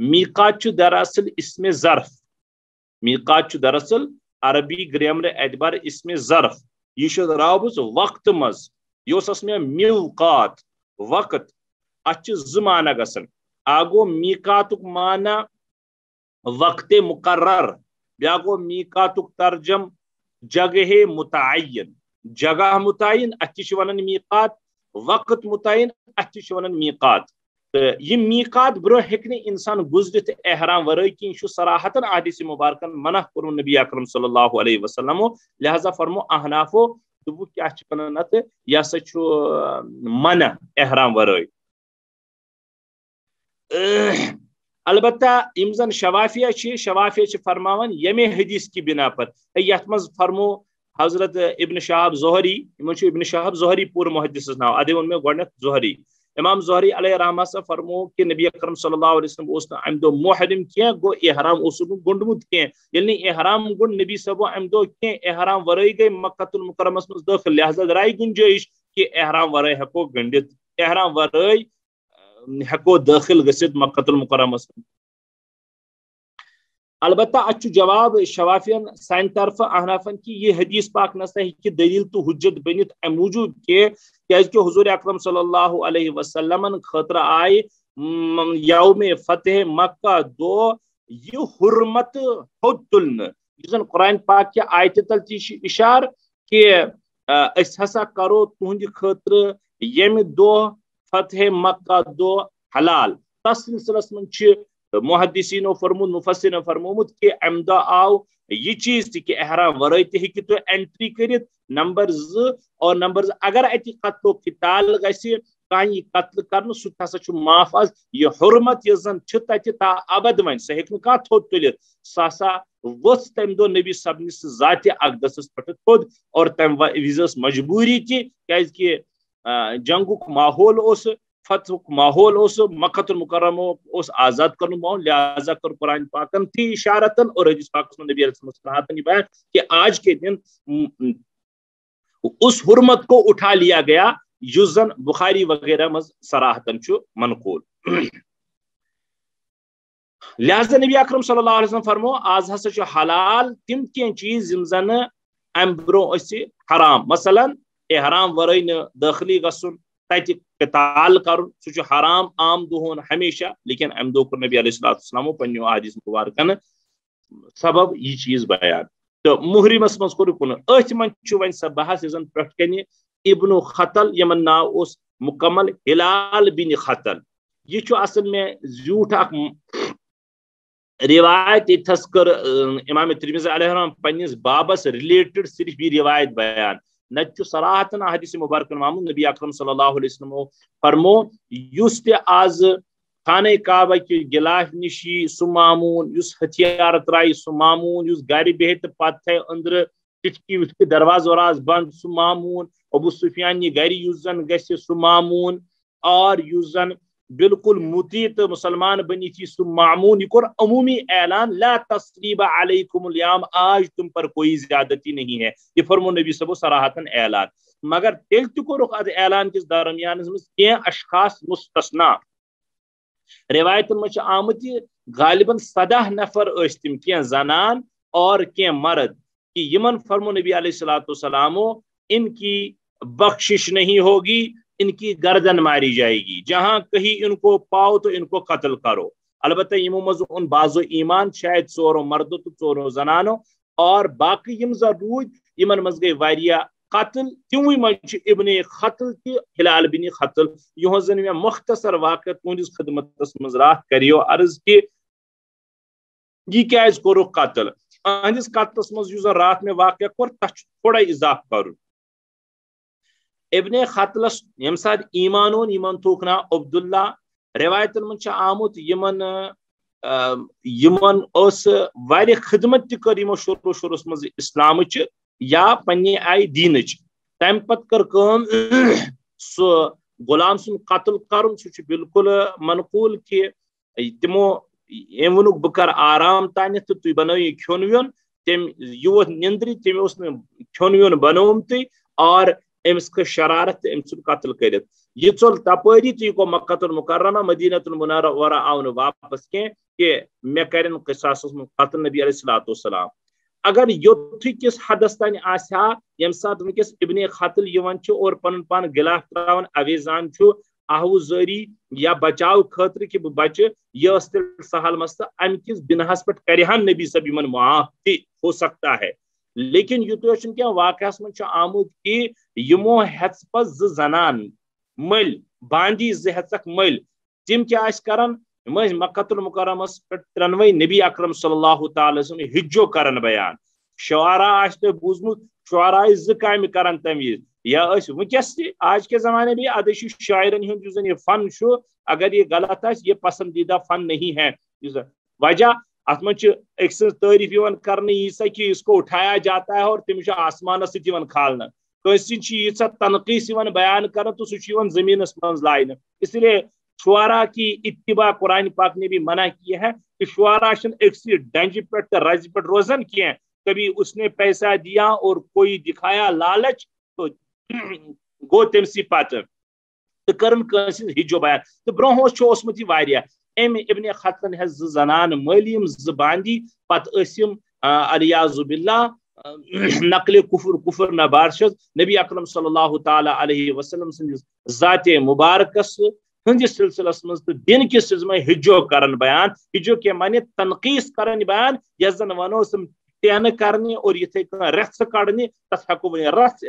میقات چھ دراصل اسم ظرف، میقات چھ دراصل عربی گرامر اعتبار اسم ظرف، یہ رابط وقت مز یہ اس میں میقات وقت اتھ زمانہ گسن آگو میقاتک معنی وقت مقرر، بیا گو میقاتک ترجم جگہ متعین، جگہ متعین اتھ ونان میقات، وقت متعین اتھ ونان میقات۔ یہ میقات برو ہیکنے انسان گزرت احرام ورائے کی صراحتاً احادیث مبارکن منع کرو نبی اکرم صلی اللہ علیہ وسلم، لہذا فرمو احنافو دبو کیا ونان ات یہ سا منع احرام ورائے۔ البتہ یم زن شوافیہ فرماون یمے حدیث کی بنا پر یت مز فرمو حضرت ابن شہاب زہری، ابن شہاب زہری پور محدث ناو ادے ون میں گوڈنیتھ زہری، امام زہری علیہ رحمہ سے فرمو کہ نبی اکرم صلی اللہ علیہ وسلم اس ام دو محرم کی گو احرام اس گنڈمت کی یعنی احرام گنڈ نبی صبو ام دو کی احرام ورائی گئی مکہ المکرمہ مز داخل، لہذا درائی گنجائش کہ احرام ورائی ہکو گنڈت، احرام ورائی ہکو داخل گسد مکہ المکرمہ۔ البتہ اچھو جواب شوافین سائن طرف احنافن کی یہ حدیث پاک نسا کہ دلیل تو حجت بنت ام موجود کہ حضور اکرم صلی اللہ علیہ وسلم خطر آئے یوم فتح مکہ دو یہ حرمت حدن جن قرآن پاک کی آیت تل اشار کہ اس ہسا کرو تہند خطر یم دو فتح مکہ دو حلال، تس سلسلس من محدثین و فرمود مفسرین فرمومت کہ امدہ آو یہ چیز تھی کہ احرام ورائی تھی کہ تو انٹری کرت نمبر اور نمبر اگر ایتی قتل و قتال گیسی کہیں قتل کرن ستا سا چھو معاف از یہ حرمت یہ زن چھتا تا ابد ون سا ہیکن کا تھوڑ تلت ساسا وس تم دو نبی صبنس ذات اقدس پٹھ تھوڑ اور تم ویزس مجبوری تھی کہ جنگک ماحول اس فتح ماحول اس مکہ المکرمہ اس آزاد کرنے ماحول، لہذا کر قرآن پاکن تھی اشارتن اور حدیث پاک میں نبی علیہ السلام بیان کہ آج کے دن اس حرمت کو اٹھا لیا گیا جزن بخاری وغیرہ مز صراحتن چھو منقول۔ لہذا نبی اکرم صلی اللہ علیہ وسلم فرمو آز ہسا چھو حلال تم کی چیز زمزن امبرو اسی حرام، مثلا احرام ورائن داخلی گسن تیتی قتال کرن سو حرام عام دہون ہمیشہ، لیکن ام دو کر نبی علیہ السلام پنیو حدیث مبارکن سبب یہ چیز بیان۔ تو محرمس مز کور کن ات من ون سا بحث زن پٹ کنہ ابن خطل یمن ناو اس مکمل ہلال بن خطل، یہ اصل میں زیوٹ اخ روایت اتس کر امام ترمذی علیہ السلام پنس بابس ریلیٹڈ صرف یہ روایت بیان، نت صراحتن حدیث مبارکن معمول نبی اکرم صلی اللہ علیہ وسلم فرمو یس تہ آز خانہ کعبہ کی گلاف نشی سہ معمون، یس ہتھیار ترائی سہ معمون، یس گھر بہت پتہ تھے اندر ٹٹکی وٹکی درواز وراز بند سہ معمون، ابو سفیان یہ گھر یس زن گژھِ سہ معمون، اور یس زن بالکل مطیع تو مسلمان بنی تھی سہ معمون۔ یہ کور عمومی اعلان لا تثریب علیکم الیوم، آج تم پر کوئی زیادتی نہیں ہے، یہ فرمو نبی صبح صراحتاً اعلان۔ مگر تیل تہ کورک اد اعلان کس درمیان کی اشخاص مستثنا، روایتن مجھ آمت غالباً 100 نفر تم کی زنان اور کی مرد کہ یمن فرمو نبی علیہ السلام ان کی بخشش نہیں ہوگی، ان کی گردن ماری جائے گی، جہاں کہیں ان کو پاؤ تو ان کو قتل کرو۔ البتہ یمو مز ان بعضو ایمان شاید 4 مردو تو 4 زنانو، اور باقی یم زن روز یمن مز گئی واریہ قتل، تموی مجھ ابن خطل تہ ہلال بن خطل۔ یہ زن میں مختصر واقع تہندس خدمت مز رات کریو عرض کہ یہ کیاز کورو قتل، اہندس قتلس مز یس رات میں واقع کور تک تھوڑا اضافہ کرو۔ ابن خطلس یم سات ایمانون یمن تھوک نا عبداللہ، روایتن من آمت یمن اس واریہ خدمت تہ کر یمو شروع مز اسلامچ یا پنہ آئی دینچ، تم پت کر کام سو غلام سن قتل کرن سہ بالکل منقول کہ تمو ام ونک بہ کر آرام تانیت تو تھی بنو یہ کھون ویون، تم یہ ووت نندری تم اس کھون ویون بنومتی اور امس کر شرارت ام سن قتل کرت، یہ ژول تپری تو یہ گو مکہ المکرمہ، مدینہ المنورہ آو نہ واپس کی، کہ مے کرن قصاصس من قتل نبی علیہ الصلوۃ والسلام اگر یوتھ کس حدس تان آسیا یم سات ونکس ابن قتل یوان چھ اور پن پان گلاف تراون اویزان چھ آہو زری یا بچاؤ خاطر کہ بچہ یہ تیل سہل مست ام کس بنہس پہ کرہن نبی صاحب یمن معاف تہ ہو سکتا ہے لیکن یوتھ کیا واقعس من آمت کہ یمو ہیس پہ زنان مل باندی زہک مل تم کیا کران مکۃ المکرمس پہ ترنوے نبی اکرم صلی اللہ تعالی وسلم حجو کرن بیان شعراء تو بوزمت شعراء زم کران تمیز یا ونکس آج کے زمانے بھی ادشی شاعرن ہند جو یہ فن شو اگر یہ غلط ہے یہ پسندیدہ فن نہیں ہے وجہ ات من ایک سن تعریف کرنے یہ کہ اس کو اٹھایا جاتا ہے اور تمس آسمانس ست کھالنا کسی یہ تنقیص بیان کر تو سہ زمینس من لائن اس لیے شعراء کی اتباع قرآن پاک نے بھی منع کیا ہے کہ شعراء ایک ڈنج پہ رز پہ روزن کیے کبھی اس نے پیسہ دیا اور کوئی دکھایا لالچ تو گو تم سی پتہ تو کرن ہجو بیان تو برہس اوسمت یہ ام ابن قتل ہز زنان ملیم باندی پتہ الیاذ باللہ نقل کفر نبارشد نبی اکرم صلی اللہ تعالی علیہ وسلم سندس ذات مبارکس ہندس سلسلس مز تو دن کس میں ہجو کرن بیان ہجو کے معنی تنقیص کرن بیان یس زن ونو سم ٹین کرنی اور یہ رس کڑنی تس ہکو رس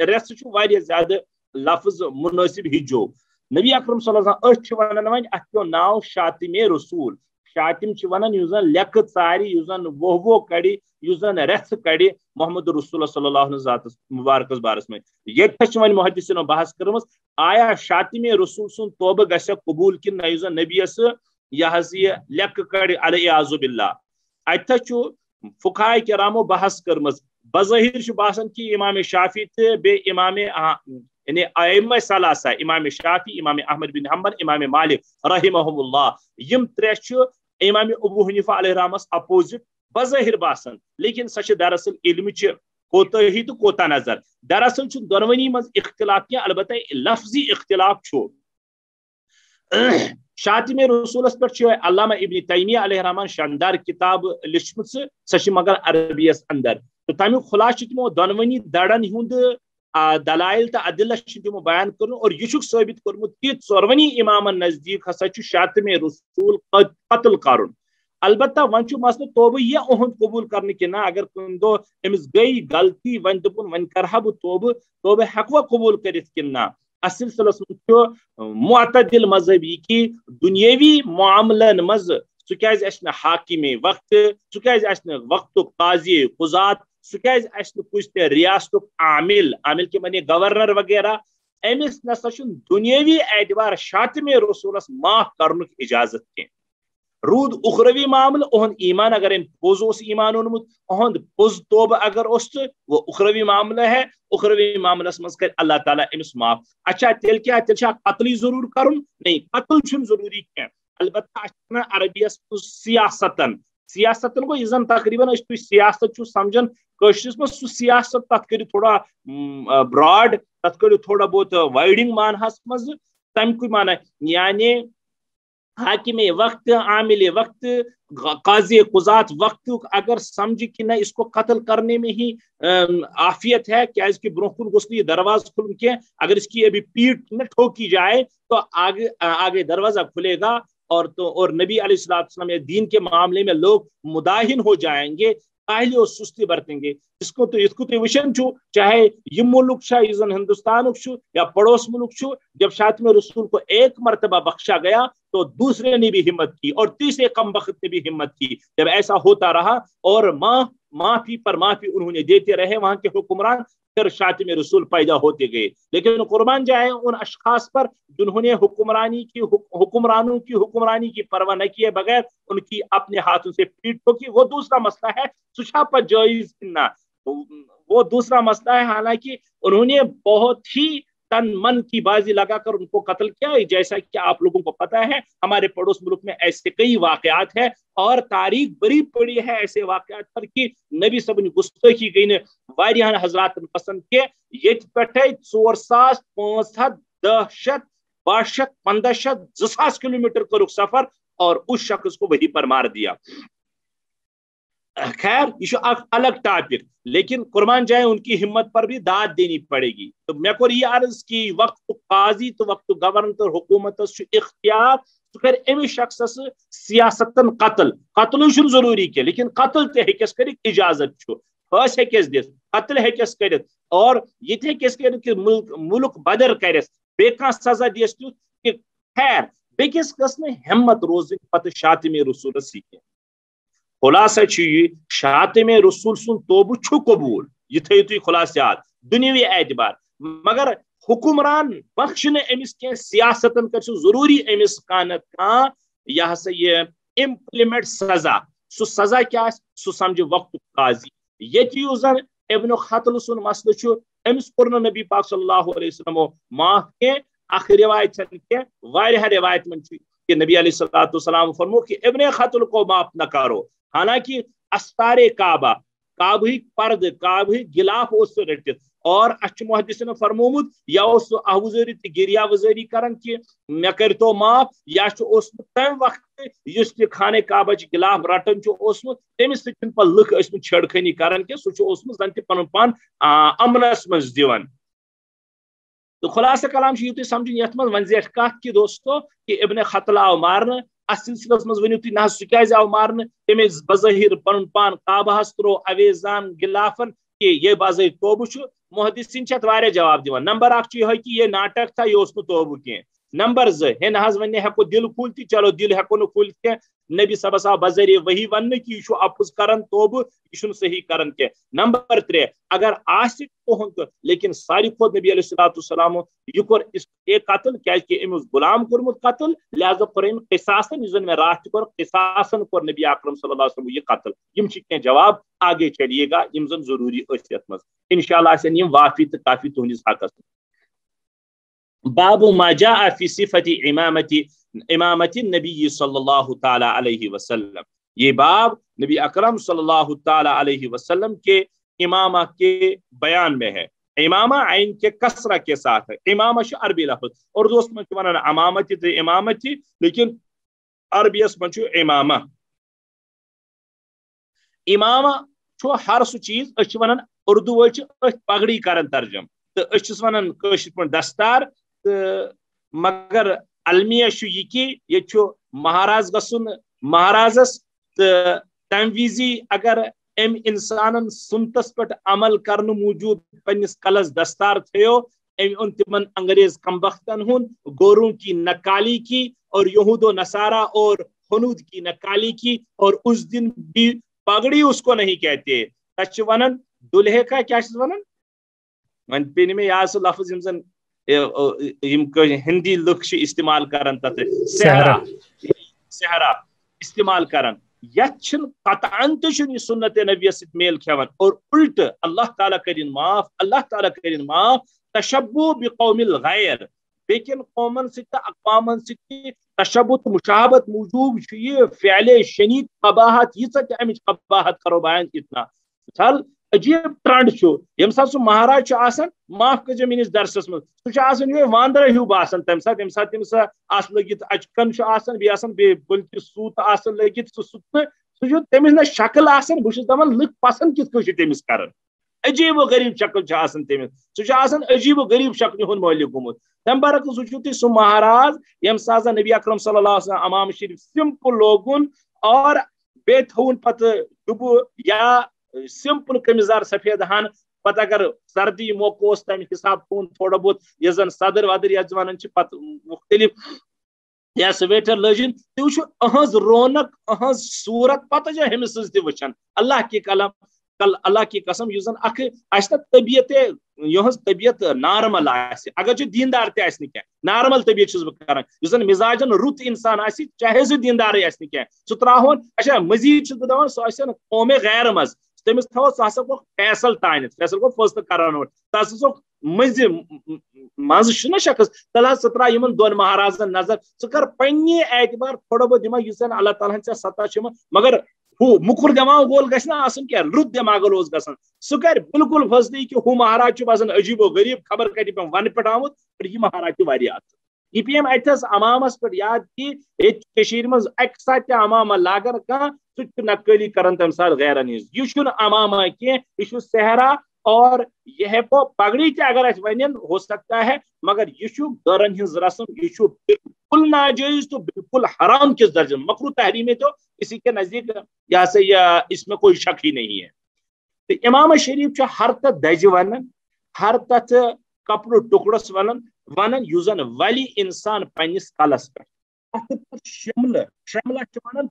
زیادہ لفظ مناسب ہجو نبی اکرم صلی اللہ علیہ وسلم ونان ون ات ناو شاطم رسول شاطم ونان یوزن لک ژاری یوزن وہ کڑی یوزن رس کڑی محمد رسول صلی اللہ علیہ ذات مبارکس بارس میں یہ ون محدثین بحث کرم آیا شاطم رسول سن توبہ گھا قبول کن نہ یوزن نبیس یہ لک کڑی الیاذ باللہ ات فقہاء کرامو بحث کرمز بظاہر باسان کہ امام شافعی تو بے امام یعنی ائمہ ثلاثہ امام شافعی امام احمد بن حنبل امام مالک رحمہم اللہ یم ترے امام ابو حنیفہ علیہ رحمس اپوزٹ بظاہر باسان لیکن سچ دراصل علم کوتاہی تو کوتا نظر دراصل دونونی مز اختلاف کیا البتہ لفظی اختلاف چھو شاطم رسولس پہ علامہ ابن تیمیہ علیہ رحمان شاندار کتاب لچھمت سہ مگر عربیس اندر تو تمیک خلاصہ تمو دونونی دڑن ہند دلائل تو عدلہ تمو بیان کر اور یہ ثابت کورمت کہ ژورونی امامن نزدیک ہسا شاطم رسول قتل کرن البتہ ون مسئلہ توبہ یہ اہد قبول کرنے کہ نہ اگر کن دو امس گئی غلطی ون دپن ون کرہا بہ توبہ ہیکوا قبول کرت کن نہ اصل سلس معتدل مذہب یہ کہ دنیاوی معاملن مز سہ حاکم وقت سہ وقت قاضی قضات سہ کچھ تہ ریاست عامل کے معنی گورنر وغیرہ امس نسا دنیاوی اعتبار شاطم رسولس معاف کرنک اجازت کی رود اخروی معاملہ اہد ایمان اگر پوز ایمان اونمت اہد پوز توبہ اگر وہ اخروی معاملہ ہے اخروی معاملس مز کر اللہ تعالیٰ امس معاف اچھا تیل کیا تیل قتل ضرور کرن نہیں قتل ضروری کی البتہ عربیس سیاستن گو یہ زن تقریباً تھی سیاست سمجھان کشرس مز سہ سیاست تک کرو تھوڑا براڈ تک کرو تھوڑا بہت وائڈنگ معنہس مز تم کوئی معنی یعنی حاکم وقت عامل وقت قاضی قضات وقت اگر سمجھ کہ نہ اس کو قتل کرنے میں ہی عافیت ہے کیا اس کی برہ کن گوس یہ دروازہ کھل کے اگر اس کی ابھی پیٹ نہ ٹھوکی جائے تو آگے دروازہ کھلے گا اور نبی علیہ السلام دین کے معاملے میں لوگ مداہن ہو جائیں گے کاہلی اور سستی برتیں گے اس کو تو وشن چاہے یہ ملک زن ہندوستان یا پڑوس ملک جب شاطم رسول کو ایک مرتبہ بخشا گیا تو دوسرے نے بھی ہمت کی اور تیسرے کم بخت نے بھی ہمت کی جب ایسا ہوتا رہا اور معافی پر معافی انہوں نے دیتے رہے وہاں کے حکمران پھر شاطم رسول پیدا ہوتے گئے لیکن قربان جائے ان اشخاص پر جنہوں نے حکمرانوں کی حکمرانی کی پرواہ نہ کیے بغیر ان کی اپنے ہاتھوں سے پیٹ ٹھوکی وہ دوسرا مسئلہ ہے سچا پر جائز نہ وہ دوسرا مسئلہ ہے حالانکہ انہوں نے بہت ہی تن من کی بازی لگا کر ان کو قتل کیا جیسا کہ آپ لوگوں کو پتا ہے ہمارے پڑوس ملک میں ایسے کئی واقعات ہیں اور تاریخ بڑی پڑی ہے ایسے واقعات پر کہ نبی صاحب نے گستاخی گئی نے واریاہن حضرات پسند کے یت پٹھے 4500 10 1500 2000 کلومیٹر کرک سفر اور اس شخص کو وہیں پر مار دیا. خیر یہ الگ ٹاپک, لیکن قربان جائیں ان کی ہمت پر بھی داد دینی پڑے گی. تو میں کو یہ عرض کی وقت قاضی تو وقت گورنر حکومت اختیار سہ کر امس شخص سیاستن قتل ضروری کی, لیکن قتل تہ ہیکس کر اجازت پھانس ہیکس دت, قتل ہیکس کر اور یہ ہیکس کر کہ ملک بدر کرس بے سزا دس تیت کہ خیر بیکس گھس ہمت روزن پتہ شاطم رسول سیکھ. خلاصہ یہ شاطم رسول سن توبہ قبول, یہ تھو تھی خلاصات دنیوی اعتبار, مگر حکمران بخشن امس کی سیاستن کر ضروری امس کان یہ ہسا یہ امپلیمنٹ سزا. سو سزا کیا سو سمجھ وقت قاضی. یہ زن ابن خطل سن مسئلہ امس کور نبی پاک صلی اللہ علیہ وسلم معاف کی. اخ روایت کی واریاہ روایت من کہ نبی علیہ السلام فرمو کہ ابن خطل کو معاف نہ کرو, حالانکہ استار کعبہ کعبہ پرد کعبہ غلاف اس رٹت, اور اچھ محدث نے فرمومت یا اس آوزاری گریا وزاری کرن کہ مے کرتو معاف, یا تم وقت اس خانہ کعبہ غلاف رٹن تمس سن پہ لکھ چھڑ خانی کران کہ سہ زن تہ پن پان امنس مز دیوان. تو خلاصہ کلام یہ سمجھن یت من ون زیٹھ کت کہ دوستو کہ ابن خطل آو مارن, اس سلسلس مز ونیو تھی نہ سہ آو مارن, تمس بظاہر پن پان کعبہ ترو اویزان غلافن کہ یہ بظاہر توبہ. محدثین چھت واریاہ جواب دیوان. نمبر اکھ یہ کہ یہ ناٹک تھا, یہ اس توبہ کی. نمبر زٕ ہے نہ ون ہیکو دل کھولت, چلو دل ہیکو نہ کھولت کی, نبی صبس آو بذریعہ وہی ون کہ یہ اپز کران توبہ, یہ صحیح کران کی. نمبر 3 اگر آس تہند, لیکن ساری کھت نبی علیہ السلام یہ کور قتل کی امس غلام کورمت قتل, لہذا کور ام قصاصن اس میں رات کور قصاصن کور نبی اکرم صلی اللہ علیہ وسلم یہ قتل. یم کی جواب آگے چلیے گا یم زن ضروری یت مز انشاءاللہ آسن یم وافی تو کافی تہندس حقس. باب ما جاء في صفة امامت النبی صلی اللہ تعالی علیہ وسلم. یہ باب نبی اکرم صلی اللہ تعالی علیہ وسلم کے امامہ کے بیان میں ہے. امامہ عین کے کسرہ کے ساتھ ہے. امامہ عربی لفظ, اور دوست من ونان امامتی تو امامتی, لیکن عربی اس من امامہ. امامہ ہر سہ چیز اس ونان اردو ول پگڑی کرن ترجم, تو اس ونان کشر پہ دستار, مگر المیہ یہ کہ یہ مہاراز گسن مہارازس تم وزی اگر ام انسان سنتس پہ عمل کرنے موجود پنس کلس دستار تھو, ام تمن انگریز کمبختن ہن گوروں کی نکالی کی اور یہود و نصارہ اور ہنود کی نکالی کی, اور اس دن بھی پگڑی اس کو نہیں کہتے. تچ ونن دلہے کا کیا ونن ون پہ میں یاد سہ لفظ یم زن ہندی لکھ استعمال کرن تت صحرا استعمال کرن. یت قطعاً تہ سنت نبی ست میل کھیون, اور الٹ اللہ تعالیٰ کرن معاف, اللہ تعالیٰ کرن معاف تشبہ بقوم الغیر, لیکن قومن ست اقوامن ست تشبہ مشابہت موجود یہ فعل شنید قباحت یہ امچ قباحت کرو بیان اتنا. مثال عجیب ٹرنڈ یم سات سہ مہاراج معاف کر میس درسس من سہ واندر ہیو باسان تمہ سات یم سات تمس آس لگت اچکن بیٚیہِ بلکہ سوت آ لگت سہ تمس نا شکل آسان بہٕ چھُس دپان لُکھ پسند کِتھ کٔنۍ چھِ تٔمِس کران. عجیب و غریب شکل تمس سہ عجیب و غریب شکل ہند مٲلک گوٚمُت. تمہ برعکس وٕچھِو تُہۍ سُہ مہاراج یم سات نبی اکرم صلی اللہ علیہ وسلم امام شریف سمپل لوگن, اور بیٚیہِ تھوُن پتہٕ ڈُبہٕ یا سمپل قمیضار سفید ہن, پتہ اگر سردی موقع اس تمہ حساب تھوُن تھوڑا بہت یس زن صدر ودر یتھ ونان پتہ مختلف یا سویٹر لجن, تُہۍ وٕچھِو اہنز رونق اہنز صورت پتہ جو ہمس سٕنٛز تہِ وٕچھان. اللہ کی قلم اللہ کی قسم یُس زن اکھ آسہِ نا طبیعت یہٕنز طبیعت نارمل آسہِ, اگر دیندار تہِ آسہِ نہٕ کینٛہہ نارمل طبیعت چھُس بہٕ کران, یُس زن مزاجن رُت انسان آسہِ چاہے سُہ دیندارٕے آسہِ نہٕ کینٛہہ, سُہ تراہون اچھا مزید چھُس بہٕ دپان سُہ آسہِ قومِ غیر منٛز, تمس تھو سہ ہسا گوٚو فیصل تانیتھ, فیصل گوٚو فٲصلہٕ کران تہ ہسا مزِ مز چھُنہ شخص تل حظ ژٕ ترٛاو یِمن دۄن مہارازن نظر, ژٕ کر پننہِ اعتبار تھوڑا بہت دِما یُس زن اللہ تعالیٰ ہن ژےٚ سطح چھُ مگر ہُہ مُکُر دٮ۪ماغ وول گژھِ نہ آسُن کینٛہہ, رُت دٮ۪ماغ وول اوس گژھان, سُہ کرِ بالکل فٲصلہٕ کہ ہُہ مہاراج چھُ باسان عجیب و غریب خبر کتہِ پٮ۪ٹھ ونہٕ پٮ۪ٹھ آمُت, اور یہِ مہاراج چھُ واریاہ اصل. یہ پیم اتس امامس پہ یاد کہ مز اکہ سات امامہ لاگن کھانا سہ نقلی کران تمہ سات غیرن ہز یہ امامہ کی یہ صحرا اور یہ ہیکو پگڑی تہ اگر اس ون ہو سکتا ہے مگر یہ گرن ہز رسم یہ بالکل ناجائز تو بالکل حرام کس درجے میں مکروہ تحریم تو کسی کے نزدیک اس میں کوئی شک ہی نہیں ہے. تو امام شریف ہر تت دج ونان ہر تت کپڑ ٹکڑس ونان یس زن ولی انسان پنس کلس پہ شملہ ونان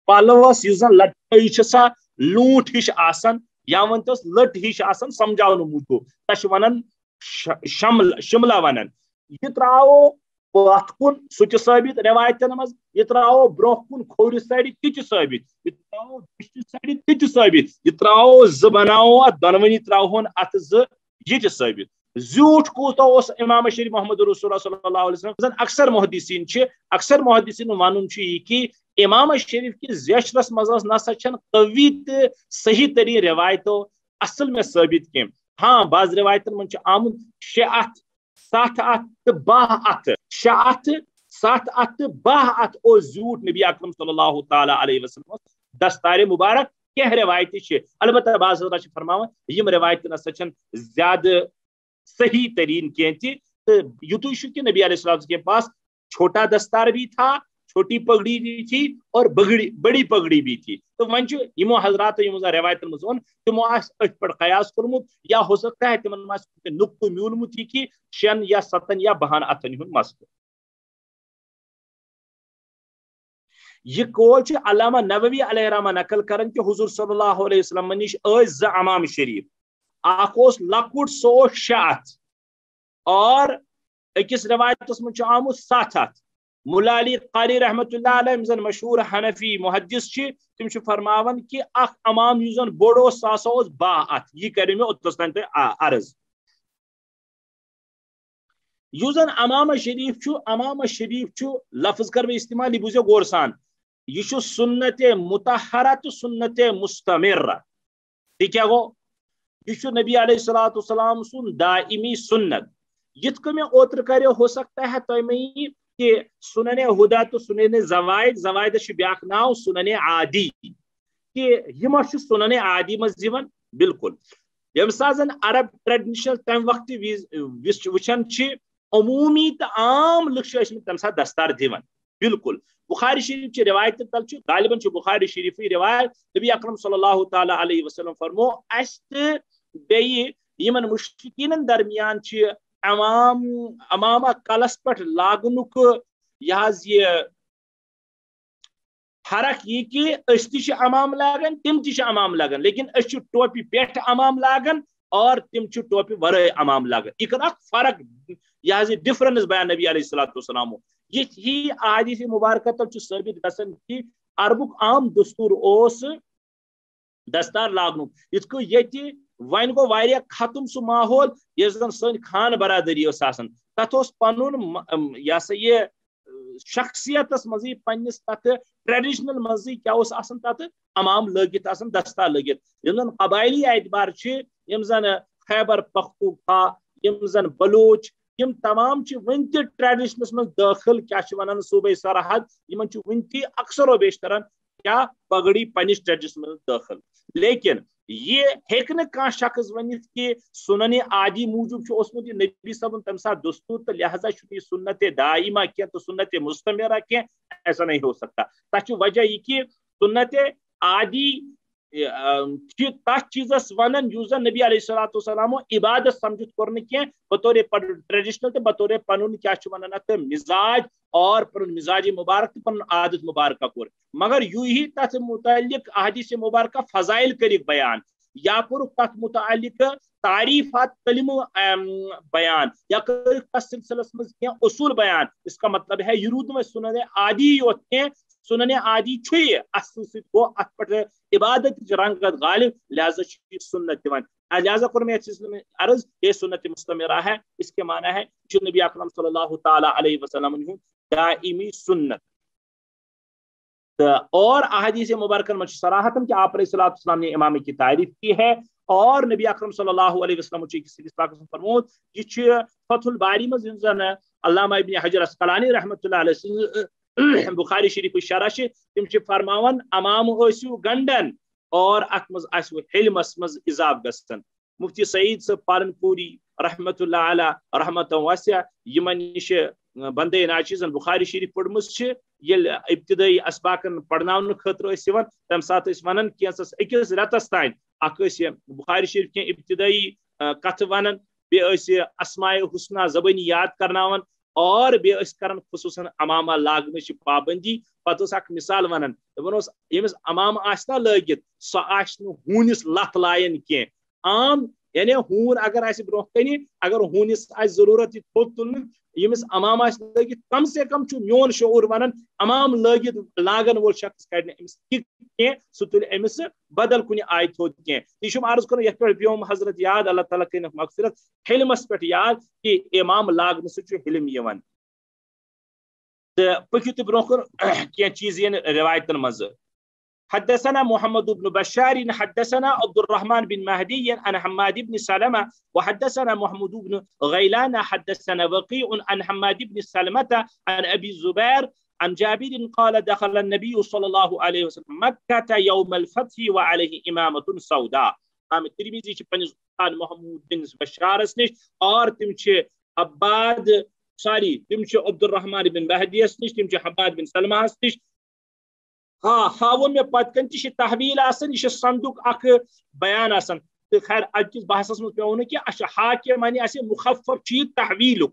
پلوس یس زن لٹکئی سا لونٹ ہش آسان یا ونتس لٹ ہش آسان سمجھاؤن موجود تس ونان شملہ ونان یہ تراو پتھ کن سہ ثابت روایتن مز یہ تراو برہ کن کھور سڑ تہ ثابت یہ تراو دشت سڑ تہ ثابت یہ تراو ز بناو ات دونونی تراہون ات ز یہ ثابت زیوٹ کوتو اس امام شریف محمد رسول اللہ صلی اللہ علیہ وسلم اکثر محدثین ونن یہ کہ امام شریف کی زیشرس مز نسا قوی تو صحیح ترین روایتو اصل میں ثابت کی. ہاں بعض روایتن من آمد 6 ات 7 ات تو 12 ات 6 ات 7 ات تو 12 ات او زیوٹ نبی اکرم صلی اللہ تعالی علیہ وسلم دستار مبارک کیا روایتی البتہ بعض حضرات فرماوان یم روایت نسا زیادہ صحیح ترین کی یتو کہ نبی علیہ السلام کے پاس چھوٹا دستار بھی تھا چھوٹی پگڑی بھی تھی اور بڑی پگڑی بھی تھی. تو ون یمو حضرات روایت مزون تمو ات پہ قیاس کورمت یا ہو سکتا ہے تمن نقطہ میولمت یہ کہ 6 یا 7 یا 12 اتن ہند مسئلہ. یہ قول علامہ نووی علیہ رحمہ نقل کرن کہ حضور صلی اللہ علیہ وسلم نش ز امام شریف اخ لکٹ سو 6 ات اور اکس روایتس من آمت 7 ات. ملا علی قاری رحمت اللہ علیہ زن مشہور حنفی محدث تم فرماون کہ اخ امام یس زن بوڑ سا 12 ات. یہ کرے میں اوتس تان عرض. یس زن امام شریف لفظ کر میں استعمال یہ بوزو غور سان یہ سنت مطہرہ تو سنت مستمرہ. یہ کیا گو یہ نبی علیہ الصلوۃ والسلام سن دائمی سنت. یت کو میں اوتر کرے ہو سکتا ہے تو میں کہ سنن ہدا تو سنن زوائد بیاکھ ناو سنن عادی کہ یہ سنن عادی مز دیون بالکل یم سازن عرب ٹریڈیشنل تم وقت وچھن عمومی تو عام لکھ تم سات دستار دیون بالکل. بخاری شریف کی روایت تل غالباً بخاری شریفی روایت نبی اکرم صلی اللہ تعالی علیہ وسلم فرمو اس بیمن مشرکین درمیان امامہ کلس پہ لاگنک یہ فرق یہ کہ اس تہ امام لاگان تم تہ امام لاگان لیکن اس ٹوپی پہ امام لاگان اور تم ٹوپی ورائے امام لاگان. یہ فرق یہ ڈفرنس بیان نبی علیہ الصلوۃ والسلام یہ احادیث مبارکہ تل ثابت گژھان کہ عربک عام دستور اس دستار لاگنک یت کو یہ ون گو واریاہ ختم سہ ماحول یس زن سن خان برادری آسان تت پن یہ شخصیتس مزی پنس تت ٹریڈیشنل مزی کیا آسان تت امام لگت آسان دستار لگت. یم زن قبائلی اعتبار یم زن خیبر پختونخوا یم زن بلوچ یم تمام ون تہ ٹریڈیشنس من داخل کیا ونان صوبہ سرحد یمن ون تہ اکثر و بیشترن کیا پگڑی پنس ٹریڈیشن من داخل. لیکن یہ ہیکن کان شخص ونت کہ سنن عادی موجود اوسمت نبی صاحب تم سات دستور تو لہذا یہ سنت دائمہ کی تو سنت مستمرہ کی ایسا نہیں ہو سکتا. تک وجہ یہ کہ سنت عادی تس چیزس ونان یس زن نبی علیہ الصلوۃ والسلام عبادت سمجھت کور کی بطور ٹریڈیشنل تو بطور پن کیا ونان ات مزاج اور پن مزاج مبارک تو پن عادت مبارکہ کور مگر یوں تت متعلق احادیث مبارکہ فضائل کرک بیان یا کور تت متعلق تعریفات کلم بیان یا کر تس سلسلس مز کی اصول بیان. اس کا مطلب ہے یہ رود میں سنن عادی یوت کی سنن عادی اصل سو ات پہ عبادت رنگت غالب لہذا سنت دان. لہذا کور میں عرض یہ سنت مستمرہ ہے. اس کے معنی ہے جو نبی اکرم صلی اللہ تعالی علیہ وسلم دائمی سنت. اور احادیث مبارکہ میں صراحتاً کہ آپ علیہ السلام نے امام کی تعریف کی ہے اور نبی اکرم صلی اللہ علیہ وسلم فرمود یہ فتح الباری مز علامہ ابن حجر اسقلانی رحمۃ اللہ علیہ بخاری شریف شرح تم فرماون امام ٲسِو گنڈن اور ات مز آسو حلمس مز اضاف گژھان مفتی سعید صاحب پالن پوری رحمۃ اللہ علیہ رحمۃ واسعہ یمن نش بندے ناچیزن بخاری شریف پڑمس یل ابتدائی اسباقن پڑھناون خاطر تم سات ونان کینسس اکس رتس تان اخ بخاری شریف کی ابتدائی کت ونان بیٚیہِ اسماء حسنہ زبانی یاد کرناون اور بیٚیہِ کران خصوصاً امامہ لاگنٕچ پابندی پتہ اکھ مثال ونان دپان یمس امامہ آسنا لٲگِتھ سۄ آسہِ نہٕ ہوٗنِس لتھ لایان کینٛہہ عام یعنی ہوٗن اگر آسہِ برونٛہہ کنہِ اگر ہوٗنِس آسہِ ضروٗرت یہِ تھوٚد تُلنُک یمس امام آسہِ لٲگِتھ کم سے کم چھُ میون شعور ونان امام لٲگِتھ لاگن وول شخص کڑِ نہٕ أمِس کِک کینٛہہ سُہ تُلہِ أمِس بدل کُنہِ آیہِ تھوٚد کینٛہہ یہِ چھُم عرض کرُن یتھ پٮ۪ٹھ پیوم حضرت یاد اللہ تعالیٰ کٔرِنکھ مغفرت حلمس پٮ۪ٹھ یاد کہِ امام لاگنہٕ سۭتۍ چھُ حلم یِوان تہٕ پٔکِو تُہۍ برونٛہہ کُن کینٛہہ چیٖز یِن رِوایتن منٛز حدثنا محمد بن بشار حدثنا عبد الرحمن بن مهدي عن حماد بن سلمة وحدثنا محمود بن غيلان حدثنا وقيع عن حماد بن سلمة عن أبي الزبير عن جابر قال دخل النبي صلى الله عليه وسلم مكة يوم الفتح وعليه إمامة سوداء الترمذي پنس استاد محمود بن بشار نش اور تم عباد تم عبد الرحمن بن مهدي نش تم حماد بن سلمة نش ہاون میں پت کن تہ تحویل آسان یہ صندوق اخ بیان آسان تو خیر ازکس بحثس مز پیو کہ ہا کہ معنی اس مخفف چیز تحویل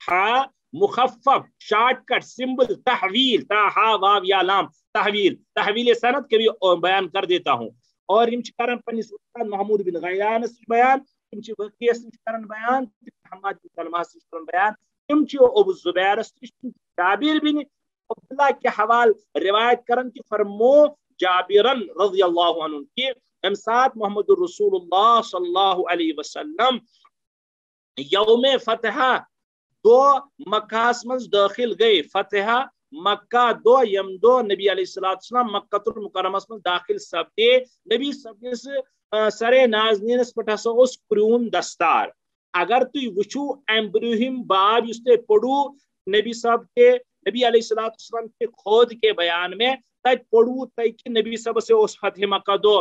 ہا مخفف شارٹ کٹ سمبل تحویل تا ہا واو یا لام تحویل سند کبھی بیان کر دیتا ہوں اور یم کرن پنس استاد محمود بن غیلان بیان تم وقیس کرن بیان حماد بن سلمہ کرن بیان تم ابو زبیر جابر بن عبداللہ کے حوال روایت کرن کہ فرمو جابرن رضی اللہ عنہ کہ ام سات محمد رسول اللہ صلی اللہ علیہ وسلم یوم فتح دو مکہ منز داخل گئے فتح مکہ دو یم دو نبی علیہ السلام مکہ المکرمہ منز داخل سپدے نبی سپدس سرے نازنینس پٹھ ہسا اس پرون دستار اگر تھی وچھو ام برہم باب اس تے پڑھو نبی صاحب کے نبی علیہ السلام کے خود کے بیان میں تک پڑھو تک نبی صاحب سے اس فتح مکہ دو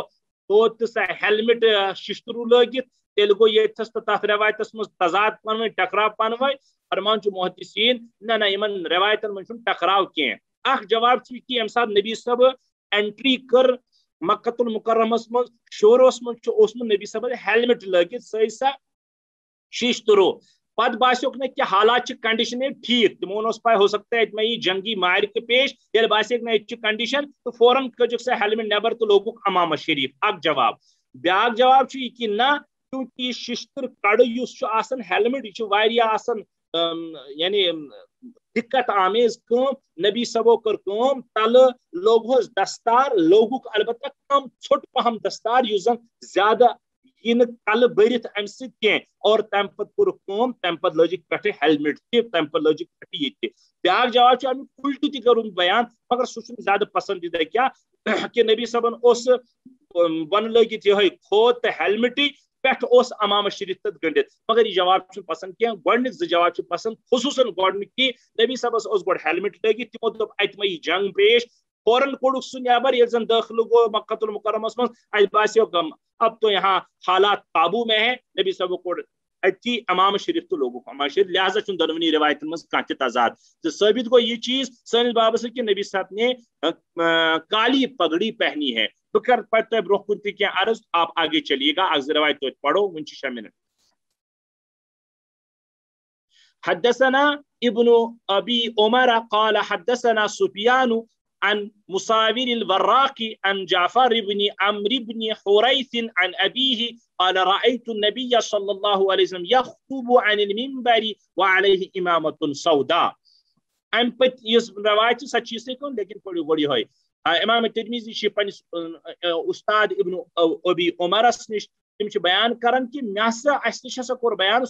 تو سا ہیلمٹ ششترو لگت تیل گو یہ تھس تات روایتس مز تضاد پنوی ٹکراو پنوی فرمان چھ محدثین نہ یمن روایتن من ٹکراو کی اخ جواب چھ کہ ام ساتھ نبی صاحب انٹری کر مکہ المکرمہ مز شورس مز اس نبی صاحب ہیلمٹ لگت سا ششترو پت باسیوک نا کہ حالات کنڈیشن ٹھیک تمون پائی ہو سکتا ہے اتنا یہ جنگی مارک پیش یل باسیک نا یہ کنڈیشن تو فوراً کجک سا ہیلمٹ نیبر تو لوگو امام شریف اک جواب بیاک جواب یہ کہ نا کیونکہ یہ ششتر کڑ اس آسان ہیلمٹ یہ واریاہ آسان یعنی دقت آمیز کم نبی صبو کر کم تل لوگوس دستار لوگو البتہ کم ژھوٹ پہم دستار یس زن زیادہ یہ کل برت ام سی اور تم پت کور کم تم پت لجک پہ ہیلمٹ تم پت لجک پہ یہ بیاکھ جواب امیک الٹہ تہ کرن بیان مگر سہ زیادہ پسندیدہ کیا کہ نبی صبن اس ون لگت یہ کھوت تو ہیلمٹی پہ امام شریف تک گنڈت مگر یہ جواب پسند کی گۄڈنیک زٕ جواب پسند خصوصاً گۄڈنیک کہ نبی صبس گۄڈ ہیلمٹ لگت تمو دوٚپ اتہ مہ جنگ پیش فوراً کوڑک سہ نیبر یل زن داخل گو مکہ المکرمہ مز اس باسیو کم اب تو یہاں حالات قابو میں ہیں نبی صاحب کو اتی امام شریف تو لوگوں کو امام شریف لہذا چھ دونونی روایت مز کانچ تضاد تو ثابت گو یہ چیز سنس باب سے کہ نبی صاحب نے کالی پگڑی پہنی ہے بکر پتہ برو کن تہ کیا عرض آپ آگے چلیے گا اگز روایت تو پڑھو ون 6 منٹ حدثنا ابن ابي عمر قال حدثنا سفيان عن مصابر الوراق عن جعفر بن عمرو بن حريث عن أبيه قال رأيت النبي صلى الله عليه وسلم يخطب عن المنبر وعليه إمامة سوداء ام پت اس روایت سچی سے کون لیکن پڑی گوڑی ہوئی امام ترمذی چھ پنس استاد ابن ابی عمر نش تم چھ بیان کرن کہ میسا اس نش ہسا کور بیان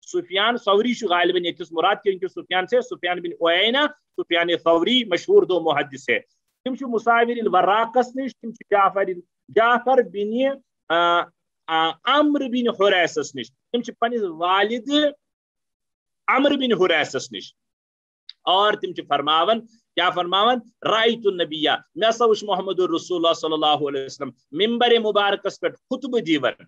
سفیان ثوری چھ غالباً یتس مراد کیونکہ سفیان سے سفیان بن عیینہ سفیان ثوری مشہور دو محدث ہے تم چھ مصابر الوراقس نش تم چھ جعفر بن عمرو بن حریث نش تم چھ پنس والد عمر بن حریثس نش اور تم فرماون کیا فرماون رأیت النبیہ میں ہسا وچھ محمد الرسول اللہ صلی اللہ علیہ وسلم ممبر مبارکس پہ خطبہ دیون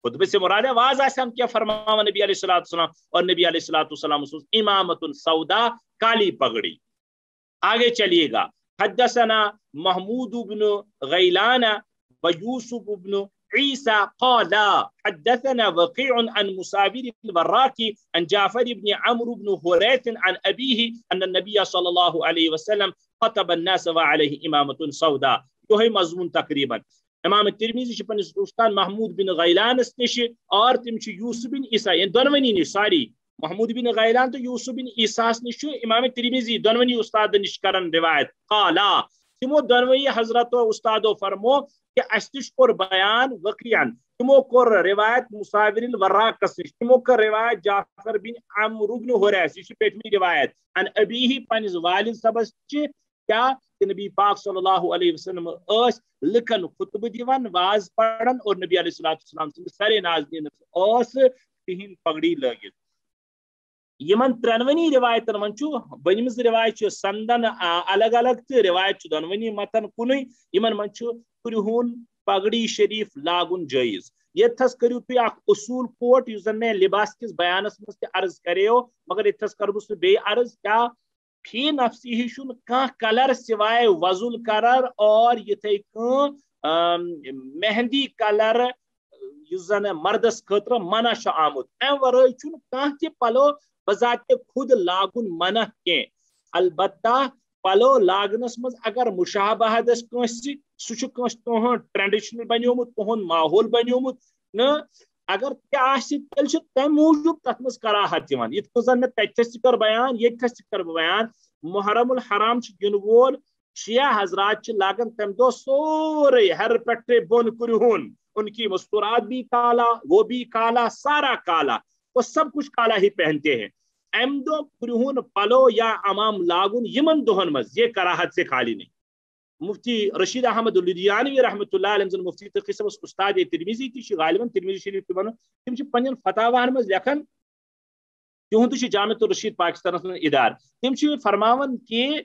خطبہ سے مراد ہے واز آسان کیا فرماون نبی علیہ السلام اور نبی علیہ السلام امامت سودا کالی پگڑی آگے چلیے گا حدثنا محمود بن غیلان ويوسف بن عيسى قال حدثنا وقيع عن مساور الوراقي عن جعفر بن عمرو بن حريث عن أبيه أن النبي صلى الله عليه وسلم خطب الناس وعليه إمامة سوداء یہ مضمون تقریبا امام ترمذی چھ پنس استاد محمود بن غیلان نش اور تم چھ یوسف بن عیسیٰ یہ دونونی نش ساری محمود بن غیلان تو یوسف بن عیسیٰ نش امام ترمذی دونونی استاد نش کرن روایت قالا تمو دونوی حضرت و استادو فرمو کہ استش کور بیان وقیعن تمو کور روایت مساور الوراقس تمو کور روایت جعفر بن عمرو بن حریث یہ پیٹمی روایت ان ابیہ پنز والد سبس کیا کہ نبی پاک صلی اللہ علیہ وسلم اس لکھن خطبہ دیوان واز پڑھن اور نبی علیہ السلام سر ناظرین اس تہن پگڑی لگت یمن ترنونی روایتن من بنمز روایت سندن الگ الگ تو روایت دونونی متن کن یمن من کرہون پگڑی شریف لاگن جائز یتھس کرو تھی اصول کوٹ اس زن میں لباس کس بیانس مز عرض کریو مگر یتھس کرو بس بی عرض کیا فی نفسی ہی شن کان کلر سوائے وضل کرر اور یتھے مہندی کلر اس زن مردس خطر منع آمد ام ورائے چن کان تہ پلو بذات خود لاگن منع کی البتہ پلو لاگنس مز اگر مشابہت سہ تہن ٹریڈیشنل بنیومت تہن ماحول بنیومت نا اگر تیل تم موجود تر مز کراہت دان یت زن میں تتس کر بیان یتس کر بیان محرم الحرام گن وول شیعہ حضرات لاگن تم دہ سورے ہر پٹے بن کرہون ان کی مستورات بھی کالا وہ بھی کالا سارا کالا وہ سب کچھ کالا ہی پہنتے ہیں ام دو کرہون پلو یا امام لاگن یمن دہن مز یہ کراہت سے خالی نہیں مفتی رشید احمد اللدھیانوی رحمۃ اللہ علیہ مفتی تقی استاد ترمذی تہ غالباً ترمذی شریف تہ تم پنن فتاواہن مز لکھن تہند جامع الرشید پاکستان من ادار تم فرماون کہ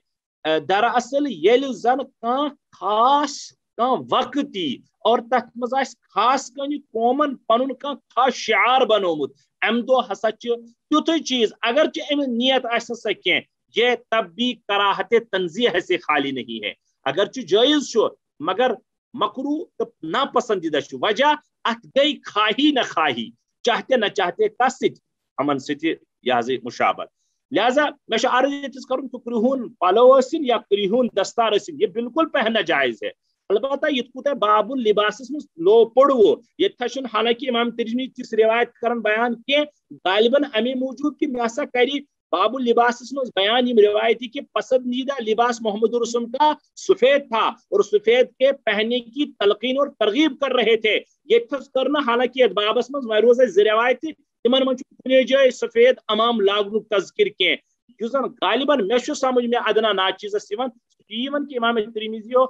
دراصل یل زن کان خاص کان وقتی اور تک مز خاص کن قومن پن کان خاص شعار بنومت ام دو ہسا تیتھ چیز اگرچہ ام نیت آس سا کی یہ تب بھی کراہت تنزیہ سے خالی نہیں ہے اگرچہ جائز مگر مکروہ ناپسندیدہ وجہ ات گئی خواہی نہ خواہی چاہتے نہ چاہتے کس امن سی مشابت لہذا میں عرض کروں کہ کرہون پلو ٲسِن یا کرہون دستار ٲسِن یہ بالکل پہننا جائز ہے البتہ یت کوتہ باب لباسس مز لو پڑو یہ حالانکہ امام ترمذی تس روایت کرن بیان کی غالباً امی موجود کہ مے ہسا کری باب اللباس مز بیان یم روایتی کہ پسندیدہ لباس محمد رسول کا سفید تھا اور سفید کے پہننے کی تلقین اور ترغیب کر رہے تھے یہ کرنا حالانکہ بابس مز روز روایت تمن من کن جائے سفید امام لاگن تذکر کی غالباً مے سمجھ میں ادنا ناچیزس کہ امام ترمذی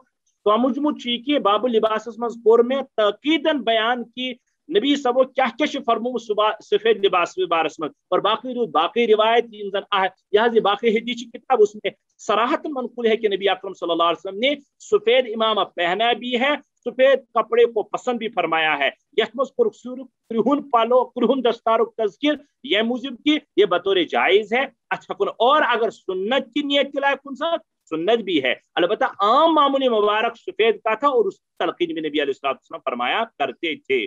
سمجھمت کہ باب لباس مز کور میں تاکیدن بیان کی نبی صبو کیا فرمو سفید لباس بارس مز اور باقی روایت یہ باقی حدیث کتاب اس میں صراحت منقول ہے کہ نبی اکرم صلی اللہ علیہ وسلم نے سفید امامہ پہنا بھی ہے سفید کپڑے کو پسند بھی فرمایا ہے یت مز کرہون پلو کرہون دستارک تذکر یہ موجب کی یہ بطور جائز ہے اچھا کن اور اگر سنت کی نیت کے لائق کن ساتھ سنت بھی ہے البتہ عام معمول مبارک سفید کا تھا اور اس تلقین میں نبی علیہ السلام فرمایا کرتے تھے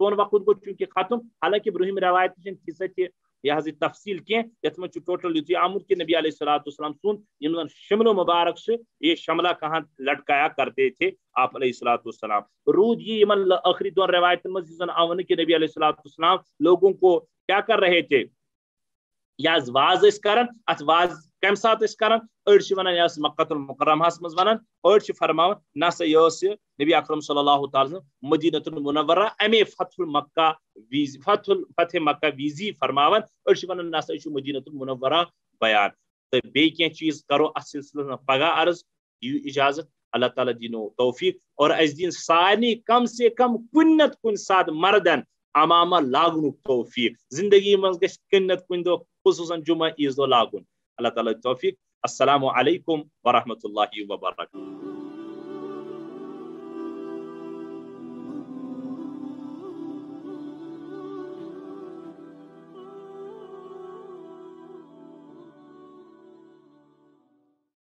سون وقت کو چونکہ ختم حالانکہ برہم روایت یہ تفصیل کی یت من ٹوٹل یہ آمد کہ نبی علیہ السلام سن شمل و مبارک سے یہ شملہ کہاں لٹکایا کرتے تھے آپ علیہ السلام رود یہ آخری دون روایت مزن آون کہ نبی علیہ السلام لوگوں کو کیا کر رہے تھے یا واز اس کرن ات واز کم سات اس کرن اڑ ونان یہ مکۃ المکرمہ مز ونان اڑ فرماون نسا یہ نبی اکرم صلی اللہ تعالی مدینۃ المنورہ امی فتح مکہ ویزی فرماون اڑ ونان نسا یہ مدینۃ المنورہ بیان تو بی کی چیز کرو ات سلسلہ میں پگہ عرض دیو اجازت اللہ تعالیٰ دینو توفیق اور اس دین سارے کم سے کم کن نت کن سات مردن امامہ لاگن توفیق زندگی من گژھِ کنت کن دو خصوصاً جمعہ عیز دو لاگن اللہ تعالیٰ توفیق السلام علیکم ورحمۃ اللہ وبرکاتہ